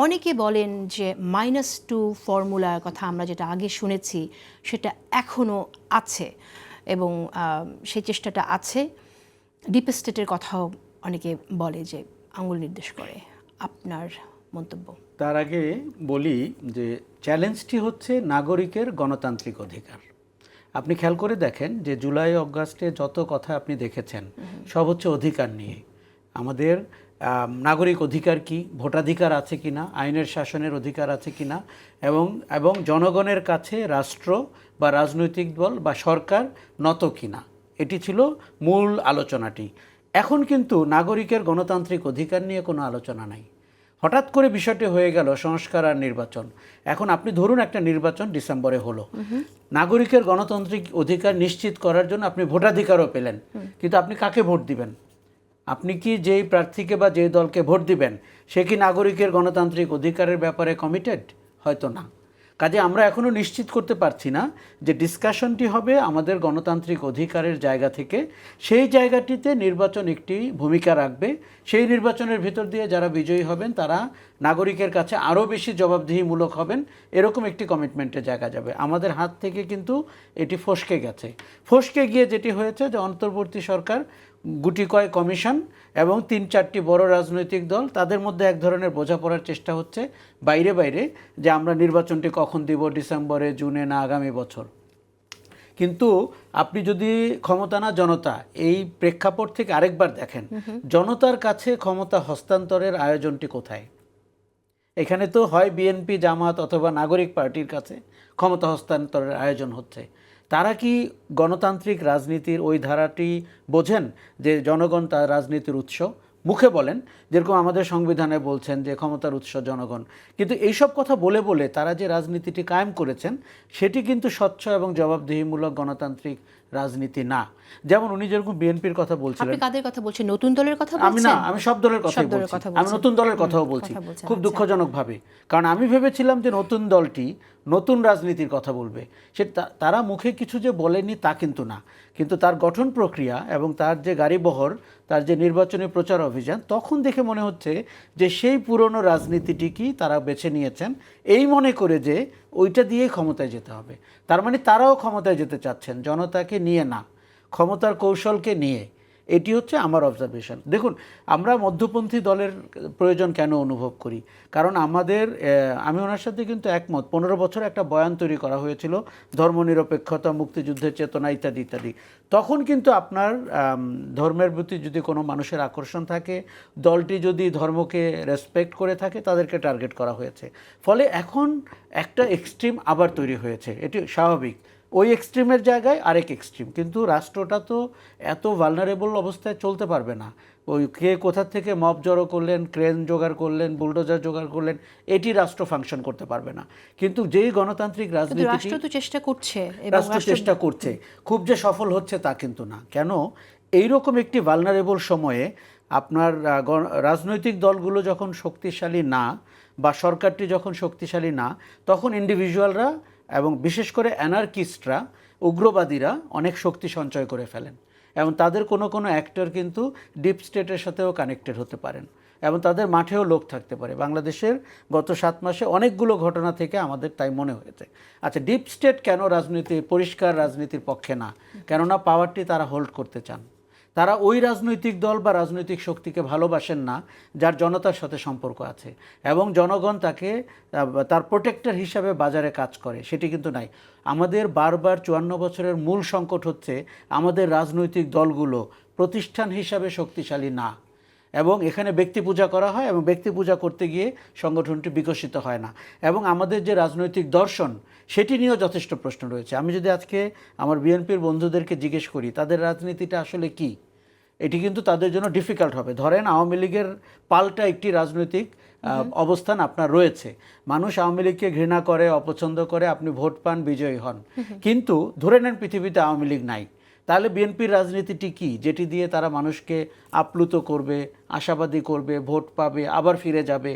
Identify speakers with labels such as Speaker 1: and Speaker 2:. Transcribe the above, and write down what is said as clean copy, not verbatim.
Speaker 1: অনেকে বলেন যে -2 ফর্মুলার কথা আমরা যেটা আগে শুনেছি সেটা এখনও আছে এবং সেই চেষ্টাটা আছে। ডিপ স্টেটের কথাও অনেকে বলে যে আঙুল নির্দেশ করে। আপনার মন্তব্য?
Speaker 2: তার আগে বলি যে চ্যালেঞ্জটি হচ্ছে নাগরিকের গণতান্ত্রিক অধিকার। আপনি খেয়াল করে দেখেন যে জুলাই অগাস্টে যত কথা আপনি দেখেছেন সব হচ্ছে অধিকার নিয়ে। আমাদের নাগরিক অধিকার কি, ভোটাধিকার আছে কিনা, আইনের শাসনের অধিকার আছে কিনা, এবং জনগণের কাছে রাষ্ট্র বা রাজনৈতিক দল বা সরকার নত কিনা, এটি ছিল মূল আলোচনাটি। এখন কিন্তু নাগরিকের গণতান্ত্রিক অধিকার নিয়ে কোনো আলোচনা নাই। হঠাৎ করে বিষয়টি হয়ে গেল সংস্কার আর নির্বাচন। এখন আপনি ধরুন একটা নির্বাচন ডিসেম্বরে হলো, নাগরিকের গণতান্ত্রিক অধিকার নিশ্চিত করার জন্য আপনি ভোটাধিকারও পেলেন, কিন্তু আপনি কাকে ভোট দিবেন? আপনি কি যেই প্রার্থীকে বা যেই দলকে ভোট দিবেন সে কি নাগরিকের গণতান্ত্রিক অধিকারের ব্যাপারে কমিটেড? হয়তো না। কাজে আমরা এখনও নিশ্চিত করতে পারছি না যে ডিসকাশনটি হবে আমাদের গণতান্ত্রিক অধিকারের জায়গা থেকে। সেই জায়গাটিতে নির্বাচন একটি ভূমিকা রাখবে। সেই নির্বাচনের ভিতর দিয়ে যারা বিজয়ী হবেন তারা নাগরিকের কাছে আরও বেশি জবাবদিহিমূলক হবেন, এরকম একটি কমিটমেন্টের জায়গা যাবে। আমাদের হাত থেকে কিন্তু এটি ফসকে গেছে। ফসকে গিয়ে যেটি হয়েছে যে অন্তর্বর্তী সরকার, গুটি কয় কমিশন এবং 3-4টি বড় রাজনৈতিক দল, তাদের মধ্যে এক ধরনের বোঝাপড়ার চেষ্টা হচ্ছে বাইরে বাইরে যে আমরা নির্বাচনটি কখন দিব, ডিসেম্বরে, জুনে না আগামী বছর। কিন্তু আপনি যদি ক্ষমতা না জনতা এই প্রেক্ষাপট থেকে আরেকবার দেখেন, জনতার কাছে ক্ষমতা হস্তান্তরের আয়োজনটি কোথায়? এখানে তো হয় বিএনপি, জামাত অথবা নাগরিক পার্টির কাছে ক্ষমতা হস্তান্তরের আয়োজন হচ্ছে। তারা কি গণতান্ত্রিক রাজনীতির ওই ধারাটি বোঝেন যে জনগণ তার রাজনীতির উৎস? মুখে বলেন, যেরকম আমাদের সংবিধানে বলছেন যে ক্ষমতার উৎস জনগণ, কিন্তু এইসব কথা বলে বলে তারা যে রাজনীতিটি কায়েম করেছেন সেটি কিন্তু স্বচ্ছ এবং জবাবদিহিমূলক গণতান্ত্রিক রাজনীতি না। যেমন উনি যেরকম বিএনপির কথা বলছিলেন।
Speaker 1: আপনি কাদের কথা বলছেন? নতুন দলের কথা বলছেন?
Speaker 2: আমি না, আমি সব দলের কথাই বলছি। আমি নতুন দলের কথাও বলছি, খুব দুঃখজনকভাবে। কারণ আমি ভেবেছিলাম যে নতুন দলটি নতুন রাজনীতির কথা বলবে। সে তারা মুখে কিছু যে বলেনি তা কিন্তু না, কিন্তু তার গঠন প্রক্রিয়া এবং তার যে গাড়িবহর, তার যে নির্বাচনী প্রচার অভিযান, তখন দেখে মনে হচ্ছে যে সেই পুরনো রাজনীতিটিকেই তারা বেছে নিয়েছেন, এই মনে করে যে ওইটা দিয়েই ক্ষমতায় যেতে হবে। তার মানে তারাও ক্ষমতায় যেতে চাচ্ছেন জনতাকে নিয়ে না, ক্ষমতার কৌশলকে নিয়ে। এটি হচ্ছে আমার অবজারভেশন। দেখুন, আমরা মধ্যপন্থী দলের প্রয়োজন কেন অনুভব করি? কারণ আমি ওনার সাথে কিন্তু একমত। 15 বছর একটা বয়ান তৈরি করা হয়েছিল, ধর্মনিরপেক্ষতা, মুক্তিযুদ্ধের চেতনা ইত্যাদি ইত্যাদি। তখন কিন্তু আপনার ধর্মের প্রতি যদি কোনো মানুষের আকর্ষণ থাকে, দলটি যদি ধর্মকে রেসপেক্ট করে থাকে, তাদেরকে টার্গেট করা হয়েছে। ফলে এখন একটা এক্সট্রিম আবার তৈরি হয়েছে, এটি স্বাভাবিক। ওই এক্সট্রিমের জায়গায় আরেক এক্সট্রিম, কিন্তু রাষ্ট্রটা তো এত ভালনারেবল অবস্থায় চলতে পারবে না। ওই কে কোথা থেকে মব জড়ো করলেন, ক্রেন জোগাড় করলেন, বুলডোজার জোগাড় করলেন, এটি রাষ্ট্র ফাংশন করতে পারবে না। কিন্তু যেই গণতান্ত্রিক রাজনীতি,
Speaker 1: রাষ্ট্র তো চেষ্টা করছে,
Speaker 2: রাষ্ট্র চেষ্টা করছে, খুব যে সফল হচ্ছে তা কিন্তু না। কেন? এইরকম একটি ভালনারেবল সময়ে আপনার রাজনৈতিক দলগুলো যখন শক্তিশালী না, বা সরকারটি যখন শক্তিশালী না, তখন ইন্ডিভিজুয়ালরা এবং বিশেষ করে অ্যানার্কিস্টরা, উগ্রবাদীরা অনেক শক্তি সঞ্চয় করে ফেলেন, এবং তাদের কোনো কোনো অ্যাক্টর কিন্তু ডিপ স্টেটের সাথেও কানেক্টেড হতে পারেন, এবং তাদের মাঠেও লোক থাকতে পারে। বাংলাদেশের গত 7 মাসে অনেকগুলো ঘটনা থেকে আমাদের তাই মনে হয়েছে। আচ্ছা, ডিপ স্টেট কেন পরিষ্কার রাজনীতির পক্ষে না? কেননা পাওয়ারটি তারা হোল্ড করতে চান। তারা ওই রাজনৈতিক দল বা রাজনৈতিক শক্তিকে ভালোবাসেন না যার জনতার সাথে সম্পর্ক আছে, এবং জনগণ তাকে তার প্রোটেক্টর হিসাবে বাজারে কাজ করে, সেটি কিন্তু নাই। আমাদের বারবার 54 বছরের মূল সংকট হচ্ছে আমাদের রাজনৈতিক দলগুলো প্রতিষ্ঠান হিসাবে শক্তিশালী না, এবং এখানে ব্যক্তি পূজা করা হয়, এবং ব্যক্তি পূজা করতে গিয়ে সংগঠনটি বিকশিত হয় না। এবং আমাদের যে রাজনৈতিক দর্শন, সেটি নিয়েও যথেষ্ট প্রশ্ন রয়েছে। আমি যদি আজকে আমার বিএনপির বন্ধুদেরকে জিজ্ঞেস করি তাদের রাজনীতিটা আসলে কি, এটি কিন্তু তাদের জন্য ডিফিকাল্ট হবে। ধরেন আওয়ামী লীগের পাল্টা একটি রাজনৈতিক অবস্থান আপনার রয়েছে, মানুষ আওয়ামী লীগকে ঘৃণা করে, অপছন্দ করে, আপনি ভোট পান, বিজয়ী হন, কিন্তু ধরে নেন পৃথিবীতে আওয়ামী লীগ নাই, তাহলে বিএনপির রাজনীতিটি কি, যেটি দিয়ে তারা মানুষকে আপ্লুত করবে, আশাবাদী করবে, ভোট পাবে, আবার ফিরে যাবে?